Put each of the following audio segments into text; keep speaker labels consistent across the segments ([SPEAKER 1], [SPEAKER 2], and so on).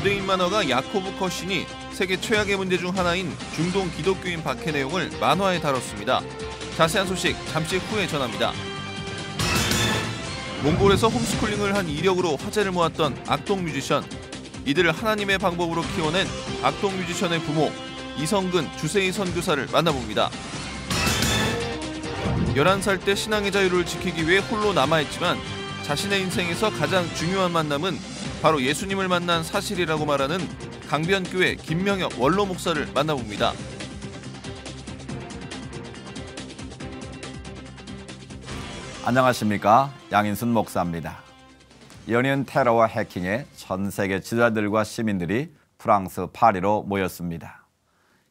[SPEAKER 1] 유대인 만화가 야코브 커신이 세계 최악의 문제 중 하나인 중동 기독교인 박해 내용을 만화에 다뤘습니다. 자세한 소식 잠시 후에 전합니다. 몽골에서 홈스쿨링을 한 이력으로 화제를 모았던 악동 뮤지션. 이들을 하나님의 방법으로 키워낸 악동 뮤지션의 부모 이성근 주세희 선교사를 만나봅니다. 11살 때 신앙의 자유를 지키기 위해 홀로 남아있지만 자신의 인생에서 가장 중요한 만남은 바로 예수님을 만난 사실이라고 말하는 강변교회 김명혁 원로 목사를 만나봅니다.
[SPEAKER 2] 안녕하십니까? 양인순 목사입니다. 연이은 테러와 해킹에 전 세계 지도자들과 시민들이 프랑스 파리로 모였습니다.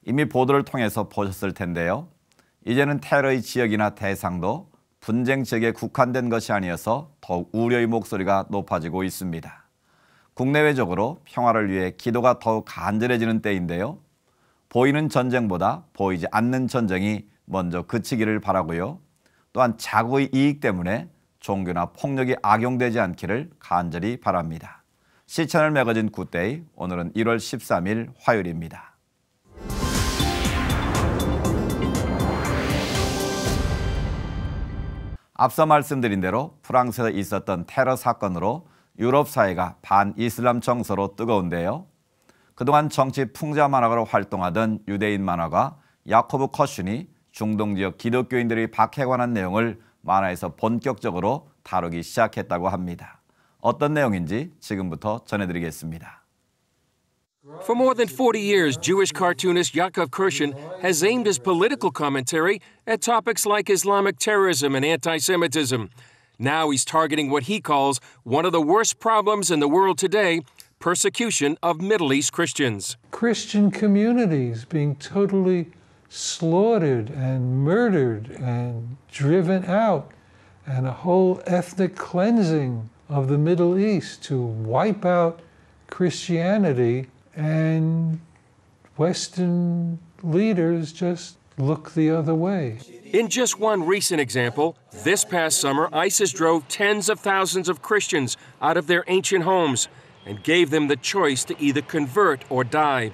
[SPEAKER 2] 이미 보도를 통해서 보셨을 텐데요. 이제는 테러의 지역이나 대상도 분쟁 지역에 국한된 것이 아니어서 더욱 우려의 목소리가 높아지고 있습니다. 국내외적으로 평화를 위해 기도가 더욱 간절해지는 때인데요. 보이는 전쟁보다 보이지 않는 전쟁이 먼저 그치기를 바라고요. 또한 자국의 이익 때문에 종교나 폭력이 악용되지 않기를 간절히 바랍니다. 시천을 매거진 굿데이, 오늘은 1월 13일 화요일입니다. 앞서 말씀드린 대로 프랑스에서 있었던 테러 사건으로 유럽 사회가 반이슬람 정서로 뜨거운데요. 그동안 정치 풍자 만화가로 활동하던 유대인 만화가 야코브 커신이 중동 지역 기독교인들의 박해에 관한 내용을 만화에서 본격적으로 다루기 시작했다고 합니다. 어떤 내용인지 지금부터 전해드리겠습니다.
[SPEAKER 3] For more than 40 years, Jewish cartoonist Yakov Kurshin has aimed his political commentary at topics like Islamic terrorism and anti-Semitism. Now he's targeting what he calls one of the worst problems in the world today, persecution of Middle East Christians.
[SPEAKER 4] Christian communities being totally slaughtered and murdered and driven out, and a whole ethnic cleansing of the Middle East to wipe out Christianity, and Western leaders just look the other way.
[SPEAKER 3] In just one recent example, this past summer, ISIS drove tens of thousands of Christians out of their ancient homes and gave them the choice to either convert or die.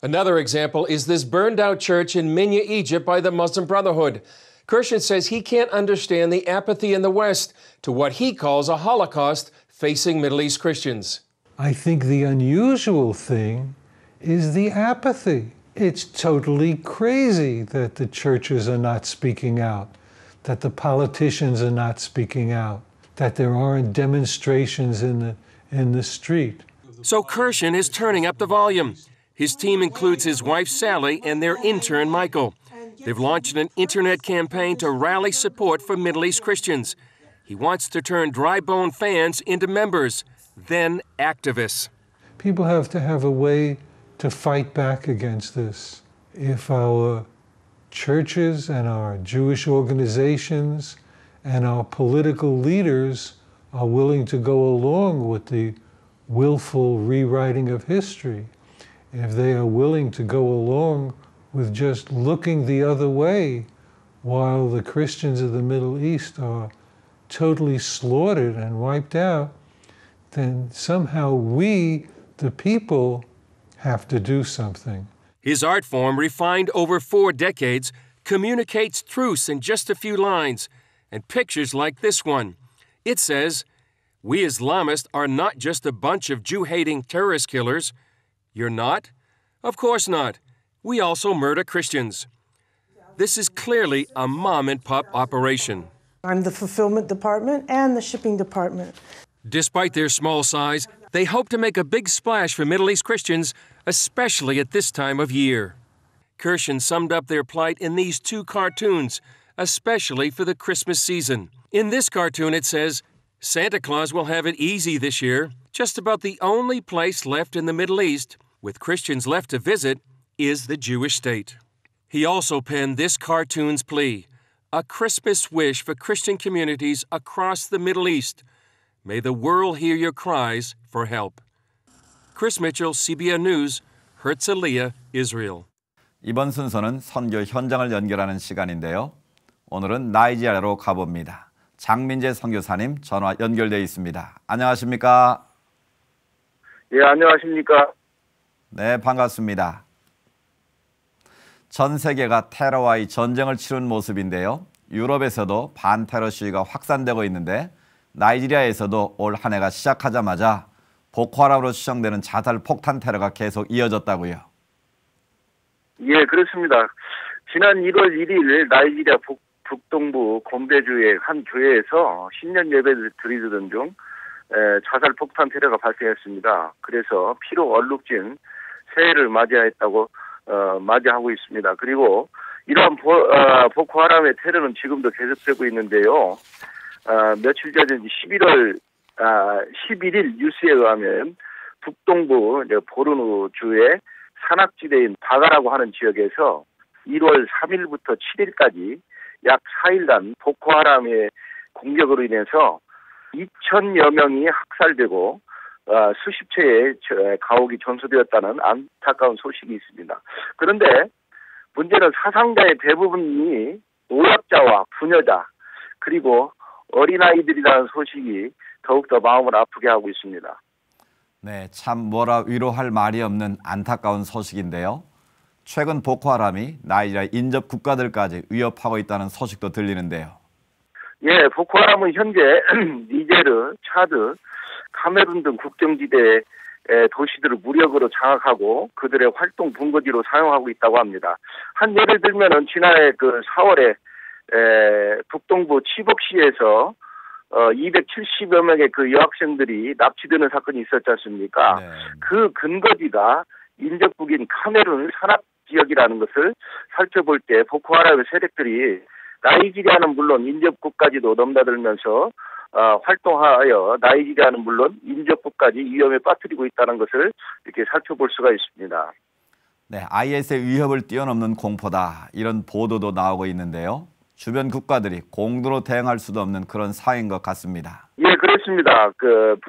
[SPEAKER 3] Another example is this burned-out church in Minya, Egypt by the Muslim Brotherhood. Kurshin says he can't understand the apathy in the West to what he calls a Holocaust facing Middle East Christians.
[SPEAKER 4] I think the unusual thing is the apathy. It's totally crazy that the churches are not speaking out, that the politicians are not speaking out, that there aren't demonstrations in the street.
[SPEAKER 3] So Kurshin is turning up the volume. His team includes his wife Sally and their intern Michael. They've launched an internet campaign to rally support for Middle East Christians. He wants to turn dry bone fans into members, then activists.
[SPEAKER 4] People have to have a way to fight back against this. If our churches and our Jewish organizations and our political leaders are willing to go along with the willful rewriting of history, if they are willing to go along with just looking the other way while the Christians of the Middle East are totally slaughtered and wiped out, then somehow we, the people, have to do something.
[SPEAKER 3] His art form, refined over 4 decades, communicates truths in just a few lines and pictures like this one. It says, "We Islamists are not just a bunch of Jew-hating terrorist killers." You're not? Of course not. We also murder Christians. This is clearly a mom-and-pop operation.
[SPEAKER 5] I'm the fulfillment department and the shipping department.
[SPEAKER 3] Despite their small size, they hope to make a big splash for Middle East Christians, especially at this time of year. Kurshin summed up their plight in these 2 cartoons, especially for the Christmas season. In this cartoon, it says, Santa Claus will have it easy this year. Just about the only place left in the Middle East, with Christians left to visit, is the Jewish state. He also penned this cartoon's plea, a Christmas wish for Christian communities across the Middle East. May the world hear your cries for help. Chris Mitchell, CBN News, Herzliya, Israel.
[SPEAKER 2] 이번 순서는 선교 현장을 연결하는 시간인데요. 오늘은 나이지리아로 가봅니다. 장민재 선교사님 전화 연결되어 있습니다. 안녕하십니까?
[SPEAKER 6] 예, 안녕하십니까?
[SPEAKER 2] 네, 반갑습니다. 전 세계가 테러와의 전쟁을 치른 모습인데요. 유럽에서도 반테러 시위가 확산되고 있는데 나이지리아에서도 올 한 해가 시작하자마자 보코하람으로 추정되는 자살 폭탄 테러가 계속 이어졌다고요.
[SPEAKER 6] 예, 그렇습니다. 지난 1월 1일 나이지리아 북동부 곰베주의 한 교회에서 신년 예배를 드리던 중 자살 폭탄 테러가 발생했습니다. 그래서 피로 얼룩진 새해를 맞이하고 있습니다. 그리고 이러한 보코하람의 테러는 지금도 계속되고 있는데요. 며칠 전에 11일 뉴스에 의하면 북동부 보르누주의 산악지대인 바가라고 하는 지역에서 1월 3일부터 7일까지 약 4일간 보코하람의 공격으로 인해서 2,000여 명이 학살되고 수십 채의 가옥이 전소되었다는 안타까운 소식이 있습니다. 그런데 문제는 사상자의 대부분이 노약자와 부녀자 그리고 어린아이들이라는 소식이 더욱더 마음을 아프게 하고 있습니다.
[SPEAKER 2] 네, 참 뭐라 위로할 말이 없는 안타까운 소식인데요. 최근 보코하람이 나이지리아 인접 국가들까지 위협하고 있다는 소식도 들리는데요.
[SPEAKER 6] 예, 보코하람은 현재 니제르, 차드, 카메룬 등 국경지대의 도시들을 무력으로 장악하고 그들의 활동 본거지로 사용하고 있다고 합니다. 한 예를 들면은 지난해 4월에 북동부 치복시에서 270여 명의 그 여학생들이 납치되는 사건이 있었지 않습니까?
[SPEAKER 2] 네.
[SPEAKER 6] 그 근거지가 인접국인 카메룬 산악 지역이라는 것을 살펴볼 때 보코하람의 세력들이 나이지리아는 물론 인접국까지도 넘나들면서 활동하여 나이지리아는 물론 인접국까지 위험에 빠뜨리고 있다는 것을 이렇게 살펴볼 수가 있습니다.
[SPEAKER 2] 네, IS의 위협을 뛰어넘는 공포다 이런 보도도 나오고 있는데요. 주변 국가들이 공도로 대응할 수도 없는 그런 상황인 것 같습니다.
[SPEAKER 6] 예, 그렇습니다.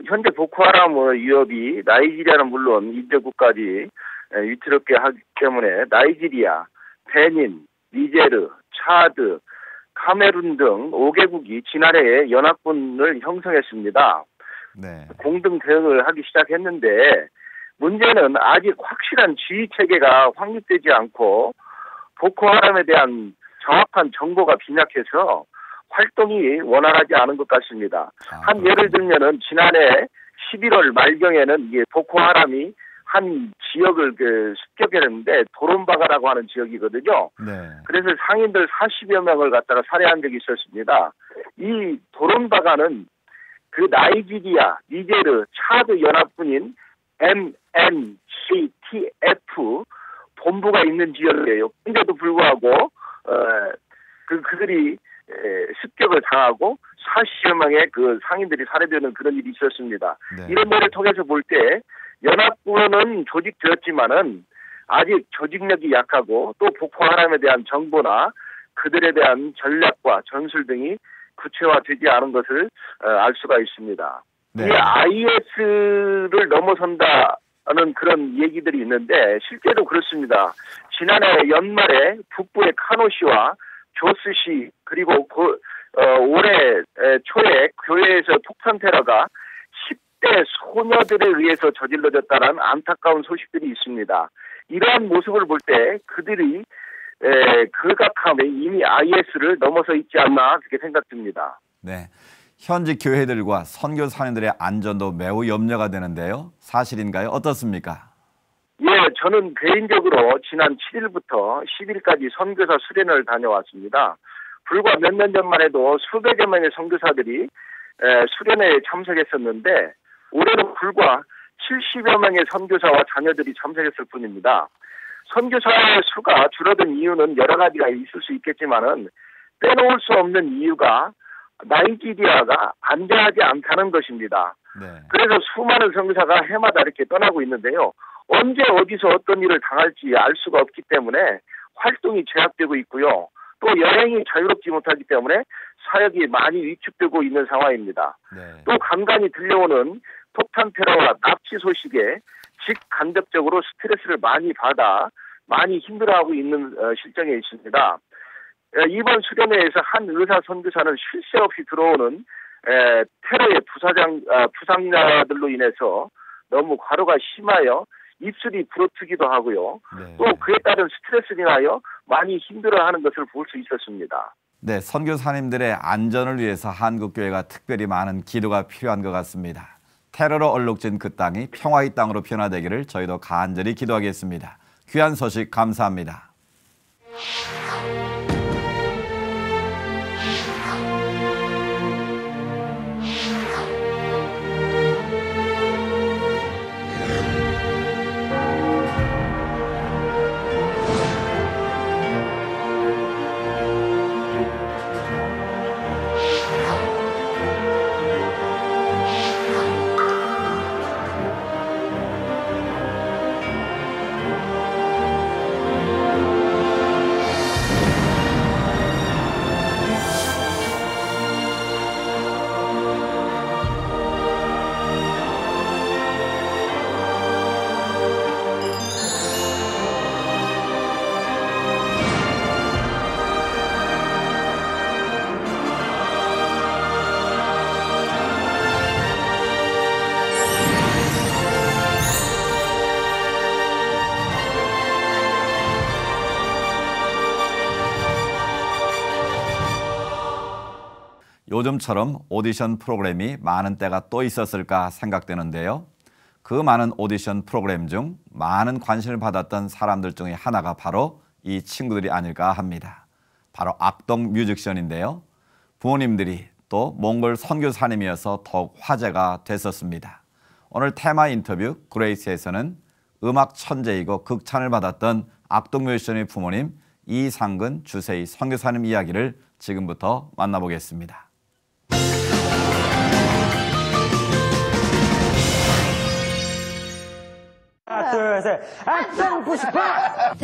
[SPEAKER 6] 현재 보코하람의 위협이 나이지리아는 물론 인접국까지 위태롭게 하기 때문에 나이지리아, 베닌, 니제르, 차드, 카메룬 등 5개국이 지난해에 연합군을 형성했습니다.
[SPEAKER 2] 네.
[SPEAKER 6] 공동 대응을 하기 시작했는데 문제는 아직 확실한 지휘 체계가 확립되지 않고 보코하람에 대한 정확한 정보가 빈약해서 활동이 원활하지 않은 것 같습니다. 한 예를 들면은 지난해 11월 말경에는 이게 보코하람이 한 지역을 습격했는데 도론바가라고 하는 지역이거든요.
[SPEAKER 2] 네.
[SPEAKER 6] 그래서 상인들 40여 명을 갖다가 살해한 적이 있었습니다. 이 도론바가는 그 나이지리아, 니제르, 차드 연합군인 MNCTF 본부가 있는 지역이에요. 그런데도 불구하고 그들이 습격을 당하고 40여 명의 그 상인들이 살해되는 그런 일이 있었습니다.
[SPEAKER 2] 네.
[SPEAKER 6] 이런 예를 통해서 볼 때 연합군은 조직되었지만은 아직 조직력이 약하고 또 보코하람에 대한 정보나 그들에 대한 전략과 전술 등이 구체화되지 않은 것을 알 수가 있습니다.
[SPEAKER 2] 네.
[SPEAKER 6] 이 IS를 넘어선다는 그런 얘기들이 있는데 실제로 그렇습니다. 지난해 연말에 북부의 카노시와 조스시 그리고 올해 초에 교회에서 폭탄 테러가 10대 소녀들에 의해서 저질러졌다는 안타까운 소식들이 있습니다. 이러한 모습을 볼 때 그들이 극악함에 이미 IS를 넘어서 있지 않나 그렇게 생각됩니다.
[SPEAKER 2] 네, 현지 교회들과 선교사님들의 안전도 매우 염려가 되는데요. 사실인가요? 어떻습니까?
[SPEAKER 6] 예, 저는 개인적으로 지난 7일부터 10일까지 선교사 수련을 다녀왔습니다. 불과 몇 년 전만 해도 수백여 명의 선교사들이 수련회에 참석했었는데 올해는 불과 70여 명의 선교사와 자녀들이 참석했을 뿐입니다. 선교사의 수가 줄어든 이유는 여러 가지가 있을 수 있겠지만은 빼놓을 수 없는 이유가 나이지리아가 안전하지 않다는 것입니다.
[SPEAKER 2] 네.
[SPEAKER 6] 그래서 수많은 선교사가 해마다 이렇게 떠나고 있는데요. 언제 어디서 어떤 일을 당할지 알 수가 없기 때문에 활동이 제약되고 있고요. 또 여행이 자유롭지 못하기 때문에 사역이 많이 위축되고 있는 상황입니다.
[SPEAKER 2] 네.
[SPEAKER 6] 또 간간히 들려오는 폭탄 테러와 납치 소식에 직간접적으로 스트레스를 많이 받아 많이 힘들어하고 있는 실정에 있습니다. 이번 수련회에서 한 의사 선교사는 쉴 새 없이 들어오는 테러의 부상자들로 인해서 너무 과로가 심하여 입술이 부러뜨기도 하고요.
[SPEAKER 2] 네.
[SPEAKER 6] 또 그에 따른 스트레스로 인하여 많이 힘들어하는 것을 볼 수 있었습니다.
[SPEAKER 2] 네, 선교사님들의 안전을 위해서 한국교회가 특별히 많은 기도가 필요한 것 같습니다. 테러로 얼룩진 그 땅이 평화의 땅으로 변화되기를 저희도 간절히 기도하겠습니다. 귀한 소식 감사합니다. 요즘처럼 오디션 프로그램이 많은 때가 또 있었을까 생각되는데요. 그 많은 오디션 프로그램 중 많은 관심을 받았던 사람들 중에 하나가 바로 이 친구들이 아닐까 합니다. 바로 악동 뮤직션인데요. 부모님들이 또 몽골 선교사님이어서 더욱 화제가 됐었습니다. 오늘 테마 인터뷰 그레이스에서는 음악 천재이고 극찬을 받았던 악동 뮤지션의 부모님 이상근 주세희 선교사님 이야기를 지금부터 만나보겠습니다.
[SPEAKER 7] 하나 둘 셋 악동 98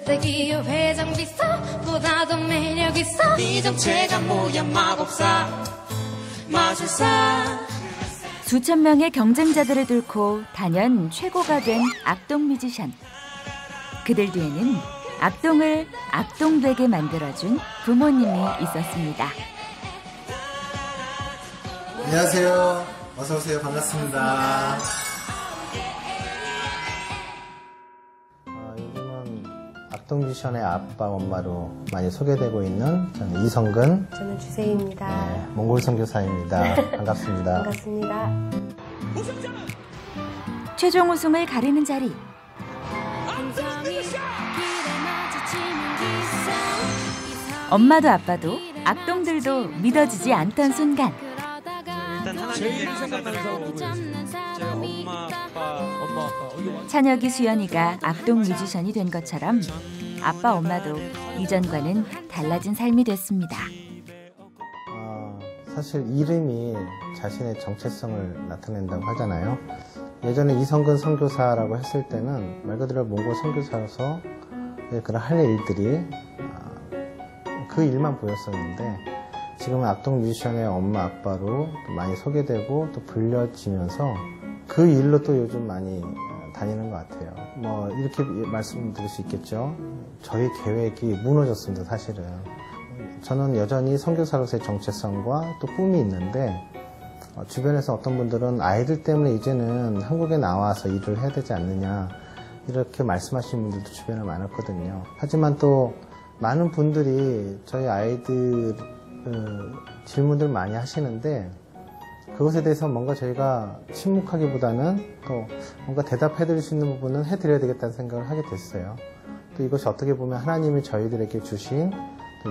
[SPEAKER 8] 대기업 회장 비싸 보다도 매력 있어 네 정체가 뭐야 마법사 마술사
[SPEAKER 9] 수천 명의 경쟁자들을 뚫고 단연 최고가 된 악동 뮤지션. 그들 뒤에는 악동을 악동되게 만들어준 부모님이 있었습니다.
[SPEAKER 10] 안녕하세요. 어서 오세요. 반갑습니다. 요즘은 악동 뮤지션의 아빠 엄마로 많이 소개되고 있는 저는 이성근,
[SPEAKER 11] 저는 주세희입니다.
[SPEAKER 10] 네, 몽골 선교사입니다. 반갑습니다.
[SPEAKER 11] 반갑습니다.
[SPEAKER 9] 최종 우승을 가리는 자리. 엄마도 아빠도 악동들도 믿어지지 않던 순간.
[SPEAKER 7] 제일 생각나는 제가 엄마 아빠
[SPEAKER 9] 찬혁이 수연이가 악동 뮤지션이 된 것처럼 아빠 엄마도 이전과는 달라진 삶이 됐습니다.
[SPEAKER 10] 사실 이름이 자신의 정체성을 나타낸다고 하잖아요. 예전에 이성근 선교사라고 했을 때는 말 그대로 몽골 선교사로서 그런 할 일들이 그 일만 보였었는데 지금은 악동 뮤지션의 엄마 아빠로 많이 소개되고 또 불려지면서 그 일로 또 요즘 많이 다니는 것 같아요. 뭐 이렇게 말씀드릴 수 있겠죠. 저희 계획이 무너졌습니다. 사실은 저는 여전히 선교사로서의 정체성과 또 꿈이 있는데 주변에서 어떤 분들은 아이들 때문에 이제는 한국에 나와서 일을 해야 되지 않느냐 이렇게 말씀하시는 분들도 주변에 많았거든요. 하지만 또 많은 분들이 저희 아이들 질문들 많이 하시는데 그것에 대해서 뭔가 저희가 침묵하기보다는 또 뭔가 대답해 드릴 수 있는 부분은 해드려야 되겠다는 생각을 하게 됐어요. 또 이것이 어떻게 보면 하나님이 저희들에게 주신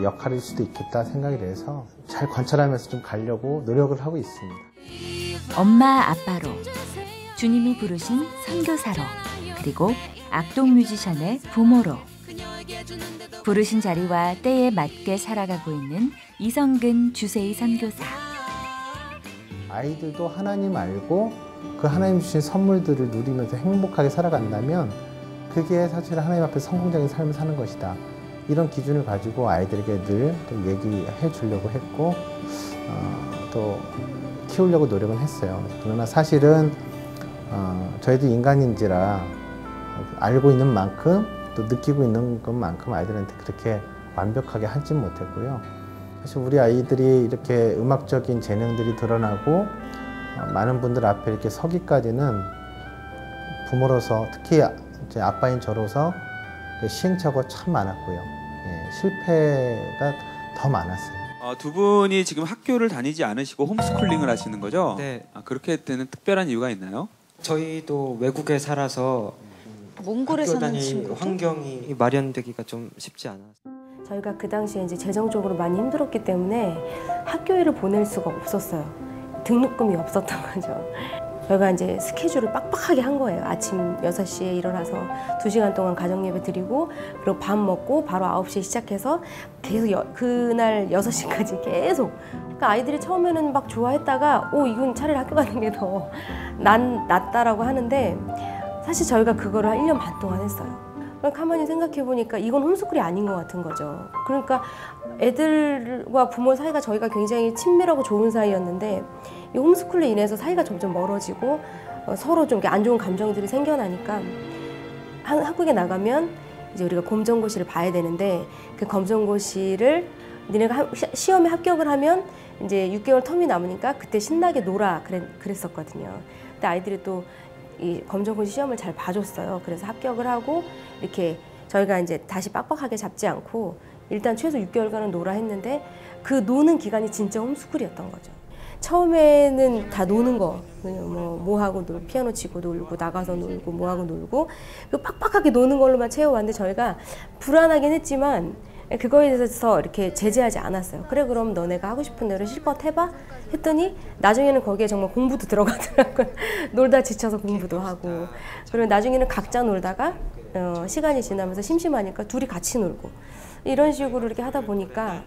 [SPEAKER 10] 역할일 수도 있겠다 생각이 돼서 잘 관찰하면서 좀 가려고 노력을 하고 있습니다.
[SPEAKER 9] 엄마 아빠로, 주님이 부르신 선교사로, 그리고 악동 뮤지션의 부모로 부르신 자리와 때에 맞게 살아가고 있는 이성근 주세희 선교사.
[SPEAKER 10] 아이들도 하나님 알고 그 하나님 주신 선물들을 누리면서 행복하게 살아간다면 그게 사실 하나님 앞에 성공적인 삶을 사는 것이다. 이런 기준을 가지고 아이들에게 늘 또 얘기해 주려고 했고 또 키우려고 노력은 했어요. 그러나 사실은 저희도 인간인지라 알고 있는 만큼 또 느끼고 있는 것만큼 아이들한테 그렇게 완벽하게 하진 못했고요. 사실 우리 아이들이 이렇게 음악적인 재능들이 드러나고 많은 분들 앞에 이렇게 서기까지는 부모로서 특히 이제 아빠인 저로서 시행착오가 참 많았고요. 실패가 더 많았어요.
[SPEAKER 12] 두 분이 지금 학교를 다니지 않으시고 홈스쿨링을 하시는 거죠?
[SPEAKER 13] 네.
[SPEAKER 12] 그렇게 되는 특별한 이유가 있나요?
[SPEAKER 13] 저희도 외국에 살아서
[SPEAKER 14] 몽골에
[SPEAKER 13] 학교
[SPEAKER 14] 사는
[SPEAKER 13] 다닐
[SPEAKER 14] 친구들?
[SPEAKER 13] 환경이 마련되기가 좀 쉽지 않았어요.
[SPEAKER 11] 저희가 그 당시에 이제 재정적으로 많이 힘들었기 때문에 학교에를 보낼 수가 없었어요. 등록금이 없었던 거죠. 저희가 이제 스케줄을 빡빡하게 한 거예요. 아침 6시에 일어나서 2시간 동안 가정예배 드리고 그리고 밥 먹고 바로 9시에 시작해서 계속 그날 6시까지 계속. 그러니까 아이들이 처음에는 막 좋아했다가 이건 차라리 학교 가는 게 더 낫다라고 하는데 사실 저희가 그거를 한 1년 반 동안 했어요. 가만히 생각해 보니까 이건 홈스쿨이 아닌 것 같은 거죠. 그러니까 애들과 부모 사이가 저희가 굉장히 친밀하고 좋은 사이였는데 이 홈스쿨로 인해서 사이가 점점 멀어지고 서로 좀 안 좋은 감정들이 생겨나니까 한국에 나가면 이제 우리가 검정고시를 봐야 되는데 그 검정고시를 니네가 시험에 합격을 하면 이제 6개월 텀이 남으니까 그때 신나게 놀아 그랬었거든요. 근데 아이들이 또 이 검정고시 시험을 잘 봐줬어요. 그래서 합격을 하고 이렇게 저희가 이제 다시 빡빡하게 잡지 않고 일단 최소 6개월간은 놀아 했는데 그 노는 기간이 진짜 홈스쿨이었던 거죠. 처음에는 다 노는 거, 뭐 하고 놀고 피아노 치고 놀고 나가서 놀고 뭐 하고 놀고 그 빡빡하게 노는 걸로만 채워왔는데 저희가 불안하긴 했지만 그거에 대해서 이렇게 제재하지 않았어요. 그래 그럼 너네가 하고 싶은 대로 실컷 해봐 했더니 나중에는 거기에 정말 공부도 들어가더라고요. 놀다 지쳐서 공부도 하고 그리고 나중에는 각자 놀다가 시간이 지나면서 심심하니까 둘이 같이 놀고 이런 식으로 이렇게 하다 보니까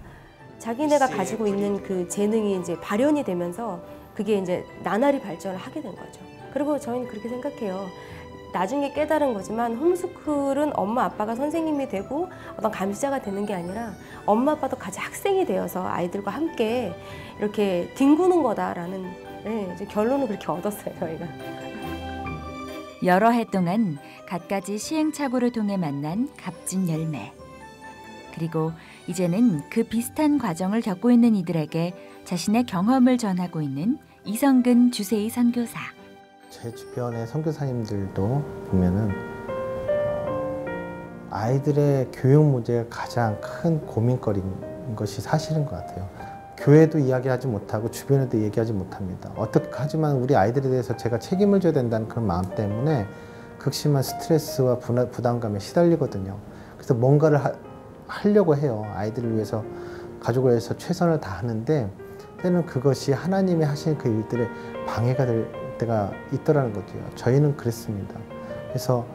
[SPEAKER 11] 자기네가 가지고 있는 그 재능이 이제 발현이 되면서 그게 이제 나날이 발전을 하게 된 거죠. 그리고 저희는 그렇게 생각해요. 나중에 깨달은 거지만 홈스쿨은 엄마 아빠가 선생님이 되고 어떤 감시자가 되는 게 아니라 엄마 아빠도 같이 학생이 되어서 아이들과 함께 이렇게 뒹구는 거다라는 결론을 그렇게 얻었어요, 저희가.
[SPEAKER 9] 여러 해 동안 갖가지 시행착오를 통해 만난 값진 열매. 그리고 이제는 그 비슷한 과정을 겪고 있는 이들에게 자신의 경험을 전하고 있는 이성근 주세희 선교사.
[SPEAKER 10] 제 주변의 선교사님들도 보면은 아이들의 교육 문제가 가장 큰 고민거리인 것이 사실인 것 같아요. 교회도 이야기하지 못하고 주변에도 얘기하지 못합니다. 어떻게 하지만 우리 아이들에 대해서 제가 책임을 져야 된다는 그런 마음 때문에 극심한 스트레스와 부담감에 시달리거든요. 그래서 뭔가를 하려고 해요. 아이들을 위해서, 가족을 위해서 최선을 다하는데 때는 그것이 하나님이 하신 그 일들에 방해가 될 때가 있더라는 거죠. 저희는 그랬습니다. 그래서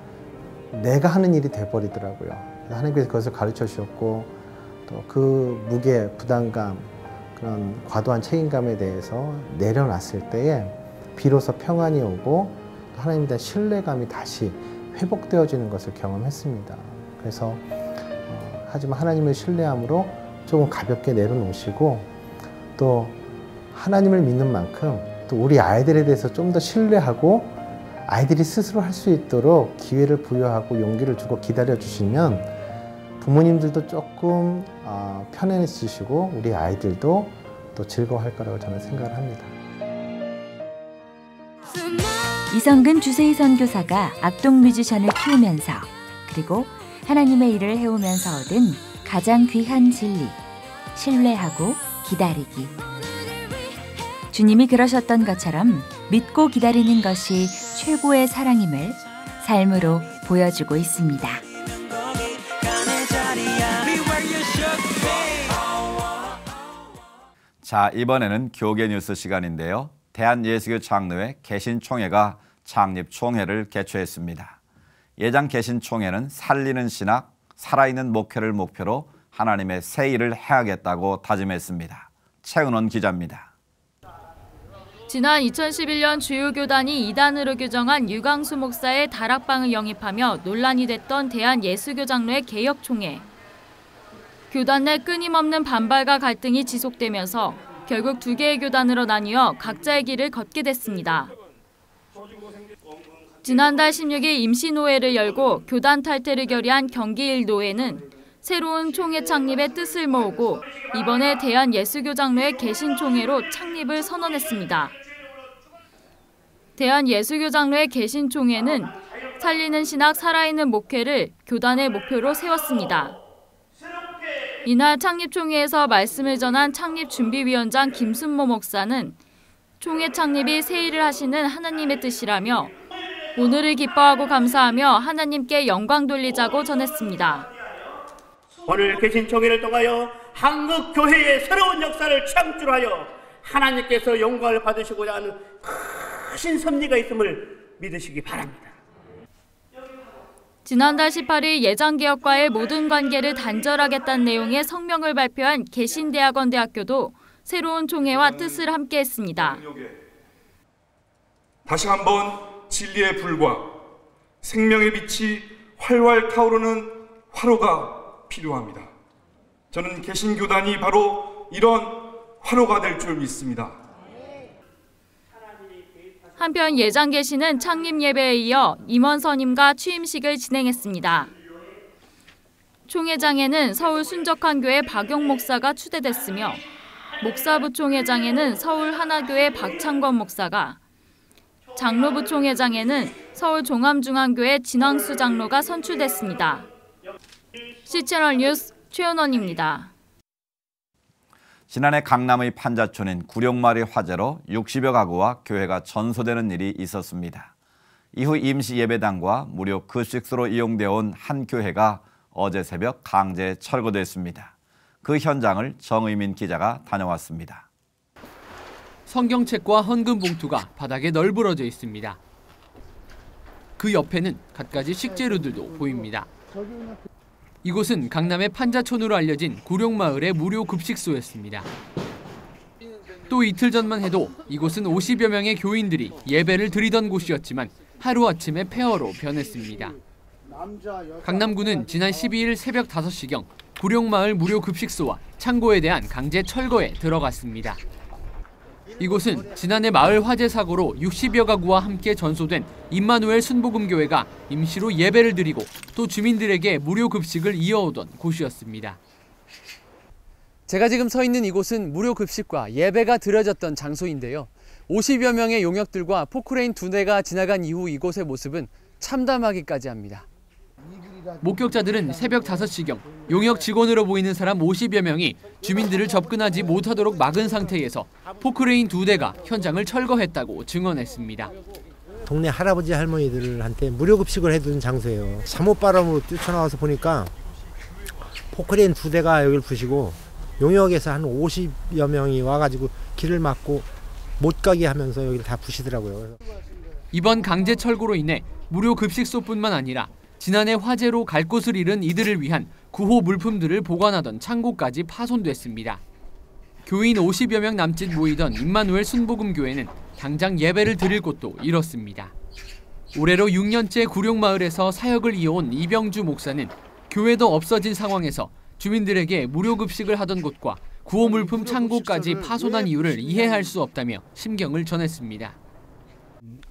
[SPEAKER 10] 내가 하는 일이 돼버리더라고요. 하나님께서 그것을 가르쳐 주셨고 또 그 무게, 부담감, 그런 과도한 책임감에 대해서 내려놨을 때에 비로소 평안이 오고 하나님에 대한 신뢰감이 다시 회복되어지는 것을 경험했습니다. 그래서 하지만 하나님을 신뢰함으로 조금 가볍게 내려놓으시고 또 하나님을 믿는 만큼 또 우리 아이들에 대해서 좀 더 신뢰하고 아이들이 스스로 할 수 있도록 기회를 부여하고 용기를 주고 기다려 주시면 부모님들도 조금 편해지시고 우리 아이들도 또 즐거워할 거라고 저는 생각을 합니다.
[SPEAKER 9] 이성근 주세희 선교사가 악동 뮤지션을 키우면서 그리고 하나님의 일을 해오면서 얻은 가장 귀한 진리, 신뢰하고 기다리기. 주님이 그러셨던 것처럼 믿고 기다리는 것이 최고의 사랑임을 삶으로 보여주고 있습니다.
[SPEAKER 2] 자, 이번에는 교계 뉴스 시간인데요. 대한예수교 장로회 개신총회가 창립총회를 개최했습니다. 예장 개신총회는 살리는 신학, 살아있는 목회를 목표로 하나님의 새 일을 해야겠다고 다짐했습니다. 최은원 기자입니다.
[SPEAKER 15] 지난 2011년 주요 교단이 이단으로 규정한 유광수 목사의 다락방을 영입하며 논란이 됐던 대한예수교 장로회 개혁총회. 교단 내 끊임없는 반발과 갈등이 지속되면서 결국 두 개의 교단으로 나뉘어 각자의 길을 걷게 됐습니다. 지난달 16일 임시노회를 열고 교단 탈퇴를 결의한 경기 1노회는 새로운 총회 창립의 뜻을 모으고 이번에 대한예수교 장로회 개신총회로 창립을 선언했습니다. 대한예수교 장로회 개신총회는 살리는 신학 살아있는 목회를 교단의 목표로 세웠습니다. 이날 창립총회에서 말씀을 전한 창립준비위원장 김순모 목사는 총회 창립이 새 일을 하시는 하나님의 뜻이라며 오늘을 기뻐하고 감사하며 하나님께 영광 돌리자고 전했습니다.
[SPEAKER 14] 오늘 개신총회를 통하여 한국 교회의 새로운 역사를 창출하여 하나님께서 영광을 받으시고자 하는 크신 섭리가 있음을 믿으시기 바랍니다.
[SPEAKER 15] 지난달 18일 예장개혁과의 모든 관계를 단절하겠다는 내용의 성명을 발표한 개신대학원대학교도 새로운 총회와 뜻을 함께했습니다.
[SPEAKER 16] 다시 한번 진리의 불과 생명의 빛이 활활 타오르는 화로가 필요합니다. 저는 개신교단이 바로 이런 화로가 될 줄 믿습니다.
[SPEAKER 15] 한편 예장개신은 창립 예배에 이어 임원 선임과 취임식을 진행했습니다. 총회장에는 서울 순적한교회 박용 목사가 추대됐으며 목사부총회장에는 서울 하나교회 박창권 목사가, 장로부총회장에는 서울 종암중앙교회 진황수 장로가 선출됐습니다. C채널 뉴스 최은원입니다.
[SPEAKER 2] 지난해 강남의 판자촌인 구룡마을의 화재로 60여 가구와 교회가 전소되는 일이 있었습니다. 이후 임시 예배당과 무료 급식소로 이용되어 온 한 교회가 어제 새벽 강제 철거됐습니다. 그 현장을 정의민 기자가 다녀왔습니다.
[SPEAKER 17] 성경책과 헌금 봉투가 바닥에 널브러져 있습니다. 그 옆에는 갖가지 식재료들도 보입니다. 이곳은 강남의 판자촌으로 알려진 구룡마을의 무료 급식소였습니다. 또 이틀 전만 해도 이곳은 50여 명의 교인들이 예배를 드리던 곳이었지만 하루아침에 폐허로 변했습니다. 강남구는 지난 12일 새벽 5시경 구룡마을 무료 급식소와 창고에 대한 강제 철거에 들어갔습니다. 이곳은 지난해 마을 화재 사고로 60여 가구와 함께 전소된 임마누엘 순복음교회가 임시로 예배를 드리고 또 주민들에게 무료 급식을 이어오던 곳이었습니다. 제가 지금 서 있는 이곳은 무료 급식과 예배가 드려졌던 장소인데요. 50여 명의 용역들과 포크레인 2대가 지나간 이후 이곳의 모습은 참담하기까지 합니다. 목격자들은 새벽 5시경 용역 직원으로 보이는 사람 50여 명이 주민들을 접근하지 못하도록 막은 상태에서 포크레인 2대가 현장을 철거했다고 증언했습니다.
[SPEAKER 18] 동네 할아버지 할머니들한테 무료 급식을 해둔 장소예요. 잠옷바람으로 뛰쳐나와서 보니까 포크레인 2대가 여기를 부시고 용역에서 한 50여 명이 와가지고 길을 막고 못 가게 하면서 여기를 다 부시더라고요.
[SPEAKER 17] 이번 강제 철거로 인해 무료 급식소뿐만 아니라 지난해 화재로 갈 곳을 잃은 이들을 위한 구호 물품들을 보관하던 창고까지 파손됐습니다. 교인 50여 명 남짓 모이던 임마누엘 순복음교회는 당장 예배를 드릴 곳도 잃었습니다. 올해로 6년째 구룡마을에서 사역을 이어온 이병주 목사는 교회도 없어진 상황에서 주민들에게 무료 급식을 하던 곳과 구호 물품 창고까지 파손한 이유를 이해할 수 없다며 심경을 전했습니다.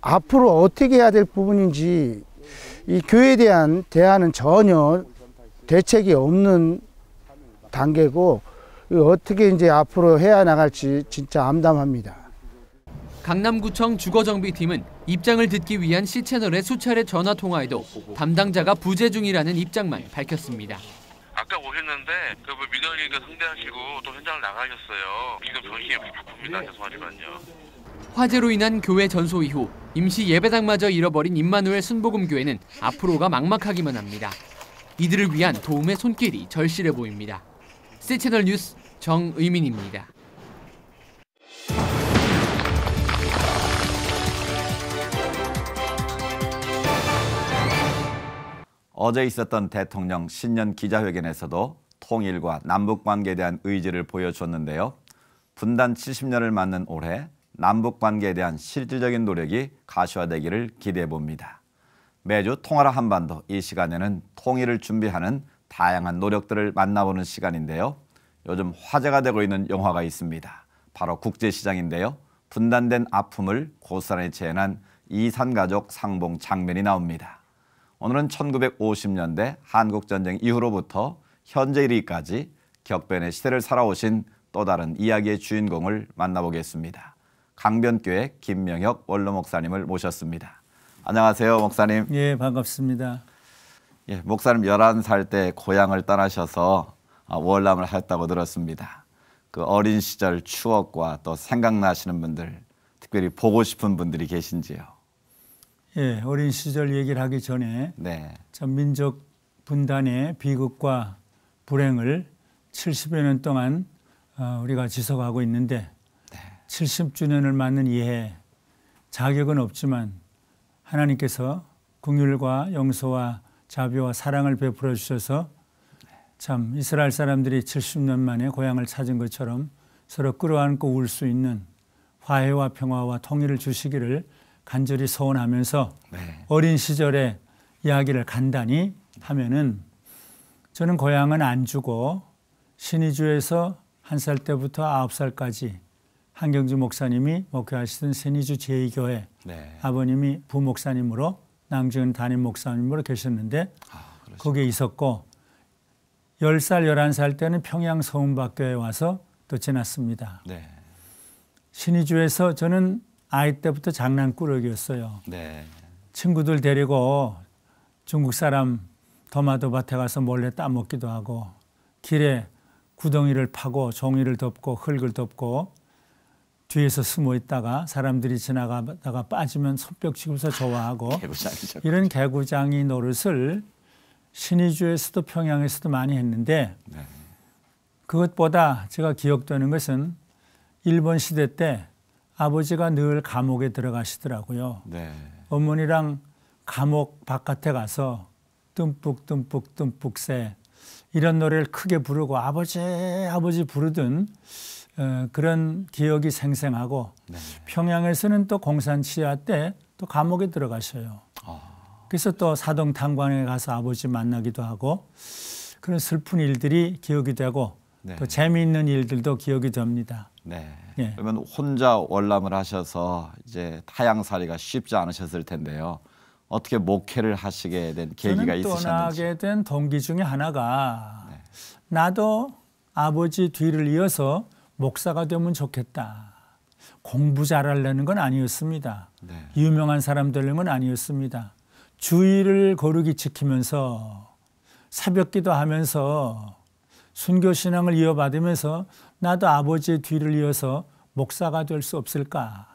[SPEAKER 19] 앞으로 어떻게 해야 될 부분인지 이 교회에 대한 대안은 전혀 대책이 없는 단계고 어떻게 이제 앞으로 해야 나갈지 진짜 암담합니다.
[SPEAKER 17] 강남구청 주거정비팀은 입장을 듣기 위한 C채널의 수차례 전화 통화에도 담당자가 부재 중이라는 입장만 밝혔습니다.
[SPEAKER 20] 아까 오셨는데 그 민원인과 상대하시고 또 현장을 나가셨어요. 지금 정신이 바쁩니다. 죄송하지만요.
[SPEAKER 17] 화재로 인한 교회 전소 이후 임시 예배당마저 잃어버린 임마누엘 순복음교회는 앞으로가 막막하기만 합니다. 이들을 위한 도움의 손길이 절실해 보입니다. C채널 뉴스 정의민입니다.
[SPEAKER 2] 어제 있었던 대통령 신년 기자회견에서도 통일과 남북관계에 대한 의지를 보여줬는데요. 분단 70년을 맞는 올해 남북관계에 대한 실질적인 노력이 가시화되기를 기대해봅니다. 매주 통하라 한반도 이 시간에는 통일을 준비하는 다양한 노력들을 만나보는 시간인데요. 요즘 화제가 되고 있는 영화가 있습니다. 바로 국제시장인데요. 분단된 아픔을 고스란히 재현한 이산가족 상봉 장면이 나옵니다. 오늘은 1950년대 한국전쟁 이후로부터 현재 이르기까지 격변의 시대를 살아오신 또 다른 이야기의 주인공을 만나보겠습니다. 강변교회 김명혁 원로 목사님을 모셨습니다. 안녕하세요, 목사님.
[SPEAKER 21] 예, 반갑습니다.
[SPEAKER 2] 예, 목사님 11살 때 고향을 떠나셔서 월남을 하셨다고 들었습니다. 그 어린 시절 추억과 또 생각나시는 분들, 특별히 보고 싶은 분들이 계신지요?
[SPEAKER 21] 예, 어린 시절 얘기를 하기 전에
[SPEAKER 2] 네.
[SPEAKER 21] 참 민족 분단의 비극과 불행을 70여 년 동안 우리가 지속하고 있는데 70주년을 맞는 이해 자격은 없지만 하나님께서 긍휼과 용서와 자비와 사랑을 베풀어 주셔서 참 이스라엘 사람들이 70년 만에 고향을 찾은 것처럼 서로 끌어안고 울 수 있는 화해와 평화와 통일을 주시기를 간절히 소원하면서 어린 시절의 이야기를 간단히 하면은 저는 고향은 안주고 신의주에서 1살 때부터 9살까지 한경주 목사님이 목회하시던 신의주 제2교회 아버님이 부목사님으로 낭지은 담임 목사님으로 계셨는데 거기에 있었고 10살, 11살 때는 평양 서운박교에 와서 또 지났습니다. 신의주에서 저는 아이 때부터 장난꾸러기였어요. 친구들 데리고 중국 사람 토마토 밭에 가서 몰래 따먹기도 하고 길에 구덩이를 파고 종이를 덮고 흙을 덮고 뒤에서 숨어 있다가 사람들이 지나가다가 빠지면 손뼉 치고서 좋아하고 이런 개구장이 노릇을 신의주에서도 평양에서도 많이 했는데 그것보다 제가 기억되는 것은 일본 시대 때 아버지가 늘 감옥에 들어가시더라고요. 어머니랑 감옥 바깥에 가서 듬뿍 듬뿍 듬뿍 새 이런 노래를 크게 부르고 아버지 아버지 부르던 그런 기억이 생생하고 평양에서는 또 공산치하 때 또 감옥에 들어가셔요. 그래서 또 사동탄광에 가서 아버지 만나기도 하고 그런 슬픈 일들이 기억이 되고 또 재미있는 일들도 기억이 됩니다.
[SPEAKER 2] 예. 그러면 혼자 월남을 하셔서 이제 타향살이가 쉽지 않으셨을 텐데요. 어떻게 목회를 하시게 된 계기가 있으셨는지.
[SPEAKER 21] 떠나게 된 동기 중에 하나가 나도 아버지 뒤를 이어서 목사가 되면 좋겠다. 공부 잘하려는 건 아니었습니다. 유명한 사람 되려는 건 아니었습니다. 주의를 거룩히 지키면서 새벽기도 하면서 순교신앙을 이어받으면서 나도 아버지의 뒤를 이어서 목사가 될 수 없을까.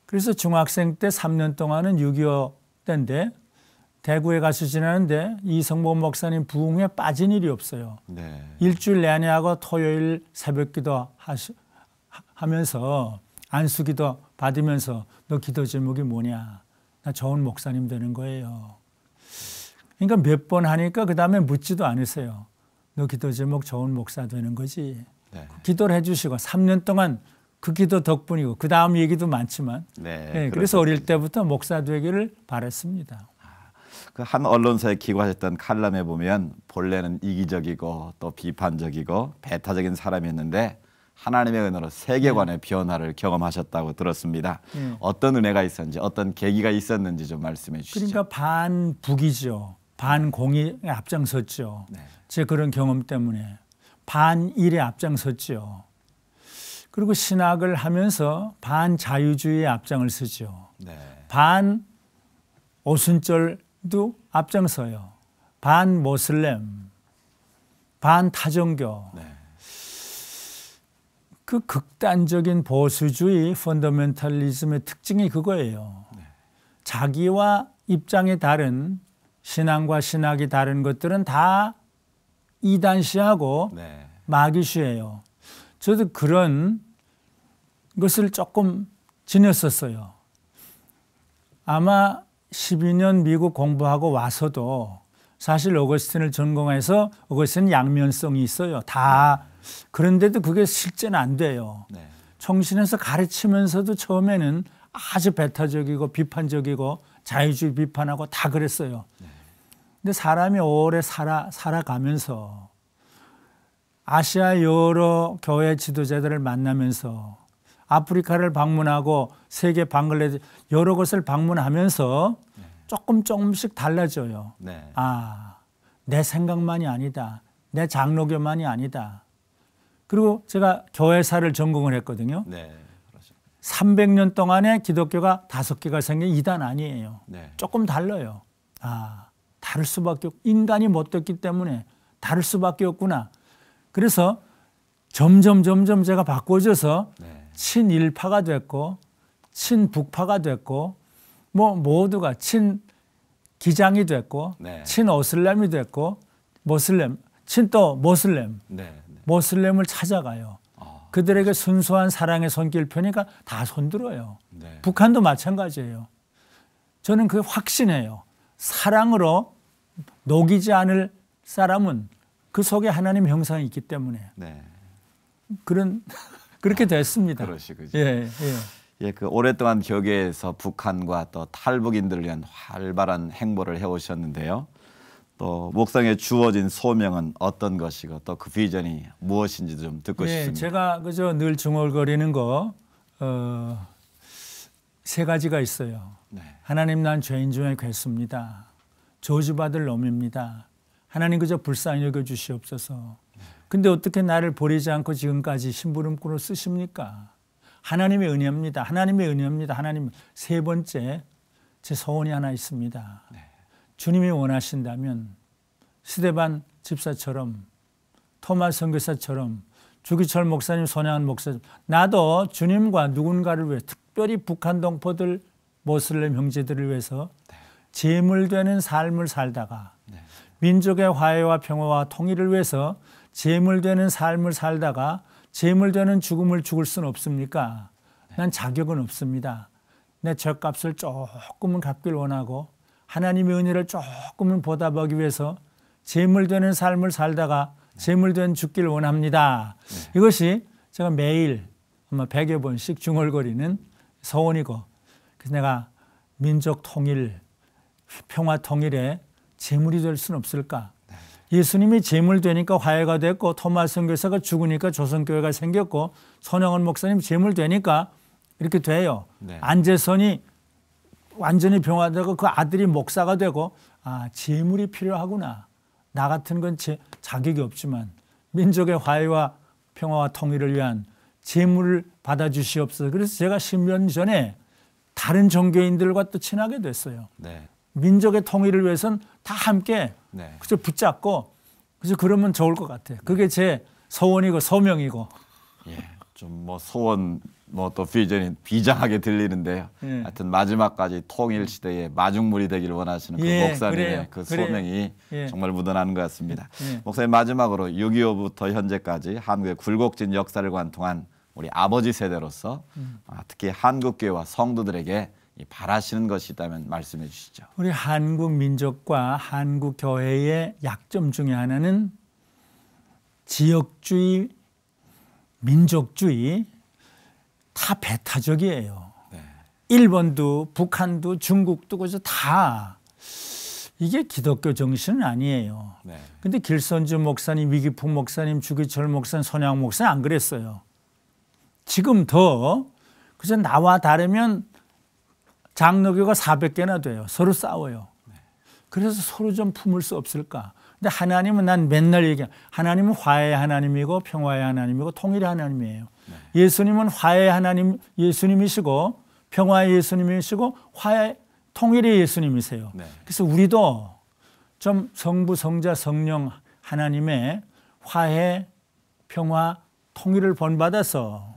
[SPEAKER 21] 그래서 중학생 때 3년 동안은 6.25 때인데 대구에 가서 지나는데 이성모 목사님 부흥회에 빠진 일이 없어요. 일주일 내내 하고 토요일 새벽기도 하면서 안수기도 받으면서 너 기도 제목이 뭐냐. 나 좋은 목사님 되는 거예요. 그러니까 몇 번 하니까 그 다음에 묻지도 않으세요. 너 기도 제목 좋은 목사 되는 거지. 기도를 해주시고 3년 동안 그 기도 덕분이고 그 다음 얘기도 많지만 그래서 어릴 때부터 목사 되기를 바랐습니다.
[SPEAKER 2] 그 한 언론사에 기고하셨던 칼럼에 보면 본래는 이기적이고 또 비판적이고 배타적인 사람이었는데 하나님의 은혜로 세계관의 변화를 경험하셨다고 들었습니다. 어떤 은혜가 있었는지 어떤 계기가 있었는지 좀 말씀해 주시죠.
[SPEAKER 21] 그러니까 반북이죠. 반공의에 앞장섰죠. 제 그런 경험 때문에 반일에 앞장섰죠. 그리고 신학을 하면서 반자유주의에 앞장을 서죠. 반오순절도 앞장서요. 반모슬렘, 반타종교. 그 극단적인 보수주의 펀더멘탈리즘의 특징이 그거예요. 자기와 입장이 다른 신앙과 신학이 다른 것들은 다 이단시하고 마귀시예요. 저도 그런 것을 조금 지녔었어요. 아마 12년 미국 공부하고 와서도 사실 어거스틴을 전공해서 어거스틴은 양면성이 있어요. 다. 그런데도 그게 실제는 안 돼요. 총신에서 가르치면서도 처음에는 아주 배타적이고 비판적이고 자유주의 비판하고 다 그랬어요. 근데 사람이 오래 살아가면서 아시아 여러 교회 지도자들을 만나면서 아프리카를 방문하고 세계 방글라데시 여러 곳을 방문하면서 조금씩 달라져요. 아, 내 생각만이 아니다. 내 장로교만이 아니다. 그리고 제가 교회사를 전공을 했거든요. 300년 동안에 기독교가 5개가 생긴 이단 아니에요.
[SPEAKER 2] 네.
[SPEAKER 21] 조금 달라요. 다를 수밖에 없고 인간이 못됐기 때문에 다를 수밖에 없구나. 그래서 점점 제가 바꿔져서 친일파가 됐고 친북파가 됐고 뭐 모두가 친기장이 됐고 친어슬렘이 됐고 모슬렘 모슬렘을 찾아가요. 그들에게 순수한 사랑의 손길 펴니까 다 손들어요. 북한도 마찬가지예요. 저는 그게 확신해요. 사랑으로 녹이지 않을 사람은 그 속에 하나님 형상이 있기 때문에 그렇게 됐습니다.
[SPEAKER 2] 그러시군요.
[SPEAKER 21] 예.
[SPEAKER 2] 그 오랫동안 교계에서 북한과 또 탈북인들을 위한 활발한 행보를 해오셨는데요. 또 목상에 주어진 소명은 어떤 것이고 또 그 비전이 무엇인지 좀 듣고 싶습니다.
[SPEAKER 21] 제가 그저 늘 중얼거리는 거 3가지가 있어요. 하나님, 난 죄인 중에 괴수입니다. 저주받을 놈입니다. 하나님 그저 불쌍히 여겨주시옵소서. 근데 어떻게 나를 버리지 않고 지금까지 심부름꾼을 쓰십니까? 하나님의 은혜입니다. 하나님의 은혜입니다. 하나님. 3번째, 제 소원이 하나 있습니다. 주님이 원하신다면 스데반 집사처럼 토마스 선교사처럼 주기철 목사님, 손양은 목사님, 나도 주님과 누군가를 위해 특별히 북한 동포들, 모슬렘 형제들을 위해서 제물되는 삶을 살다가 민족의 화해와 평화와 통일을 위해서 제물되는 삶을 살다가 제물되는 죽음을 죽을 수는 없습니까? 난 자격은 없습니다. 내 죗값을 조금은 갚길 원하고 하나님의 은혜를 조금은 보답하기 위해서 제물되는 삶을 살다가 제물된 죽기를 원합니다. 이것이 제가 매일 아마 100여 번씩 중얼거리는 소원이고, 그래서 내가 민족 통일, 평화 통일에 제물이 될 수는 없을까? 예수님이 제물되니까 화해가 됐고, 토마스 선교사가 죽으니까 조선교회가 생겼고, 손영원 목사님 제물되니까 이렇게 돼요. 안재선이 완전히 병화되고 그 아들이 목사가 되고, 제물이 필요하구나. 나 같은 건 자격이 없지만 민족의 화해와 평화와 통일을 위한 제물을 받아주시옵소서. 그래서 제가 10년 전에 다른 종교인들과 또 친하게 됐어요. 민족의 통일을 위해서는 다 함께 그저 붙잡고 그래서 그러면 좋을 것 같아요. 그게 제 소원이고 소명이고.
[SPEAKER 2] 좀 뭐 소원 또 비전이 비장하게 들리는데요. 하여튼 마지막까지 통일 시대의 마중물이 되기를 원하시는 그 목사님의 그 소명이 정말 묻어나는 것 같습니다. 목사님, 마지막으로 6.25부터 현재까지 한국의 굴곡진 역사를 관통한 우리 아버지 세대로서 특히 한국교회와 성도들에게 바라시는 것이 있다면 말씀해 주시죠.
[SPEAKER 21] 우리 한국 민족과 한국 교회의 약점 중에 하나는 지역주의, 민족주의, 다 배타적이에요. 일본도 북한도 중국도 그래서 다 이게 기독교 정신은 아니에요. 근데 길선주 목사님, 위기풍 목사님, 주기철 목사님, 손양 목사님 안 그랬어요. 지금 더 그래서 나와 다르면 장로교가 400개나 돼요. 서로 싸워요. 그래서 서로 좀 품을 수 없을까? 근데 하나님은 난 맨날 얘기해. 하나님은 화해의 하나님이고 평화의 하나님이고 통일의 하나님이에요. 예수님은 화해의 하나님 예수님이시고 평화의 예수님이시고 화해 통일의 예수님이세요. 그래서 우리도 좀 성부, 성자, 성령 하나님의 화해, 평화, 통일을 본받아서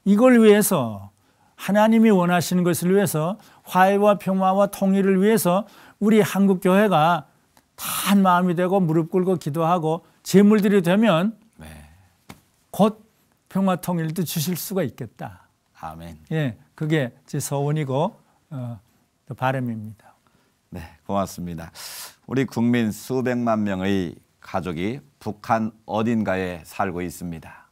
[SPEAKER 21] 이걸 위해서 하나님이 원하시는 것을 위해서 화해와 평화와 통일을 위해서 우리 한국 교회가 다 한 마음이 되고 무릎 꿇고 기도하고 제물들이 되면 곧 평화 통일도 주실 수가 있겠다.
[SPEAKER 2] 아멘.
[SPEAKER 21] 그게 제 소원이고 또 바람입니다.
[SPEAKER 2] 고맙습니다. 우리 국민 수백만 명의 가족이 북한 어딘가에 살고 있습니다.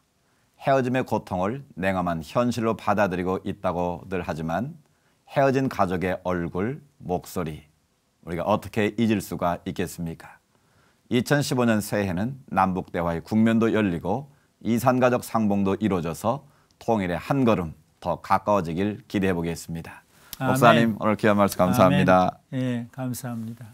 [SPEAKER 2] 헤어짐의 고통을 냉엄한 현실로 받아들이고 있다고들 하지만 헤어진 가족의 얼굴, 목소리 우리가 어떻게 잊을 수가 있겠습니까? 2015년 새해는 남북대화의 국면도 열리고 이산가족 상봉도 이루어져서 통일의 한 걸음 더 가까워지길 기대해 보겠습니다. 목사님, 오늘 귀한 말씀 감사합니다.
[SPEAKER 21] 감사합니다.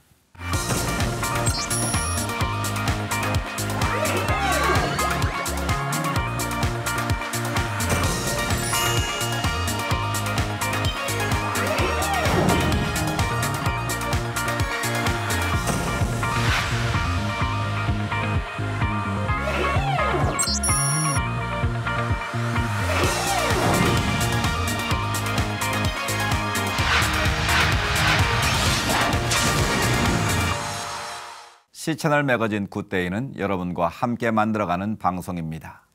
[SPEAKER 2] C채널 매거진 굿데이는 여러분과 함께 만들어가는 방송입니다.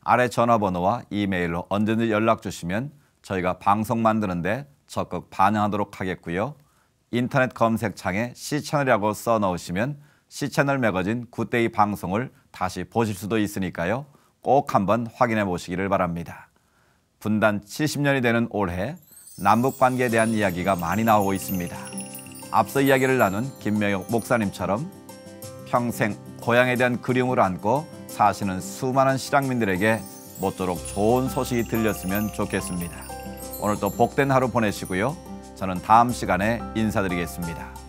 [SPEAKER 2] 아래 전화번호와 이메일로 언제든지 연락 주시면 저희가 방송 만드는데 적극 반영하도록 하겠고요. 인터넷 검색창에 C채널이라고 써넣으시면 C채널 매거진 굿데이 방송을 다시 보실 수도 있으니까요. 꼭 한번 확인해 보시기를 바랍니다. 분단 70년이 되는 올해 남북관계에 대한 이야기가 많이 나오고 있습니다. 앞서 이야기를 나눈 김명혁 목사님처럼 평생 고향에 대한 그리움을 안고 사시는 수많은 실향민들에게 모쪼록 좋은 소식이 들렸으면 좋겠습니다. 오늘도 복된 하루 보내시고요. 저는 다음 시간에 인사드리겠습니다.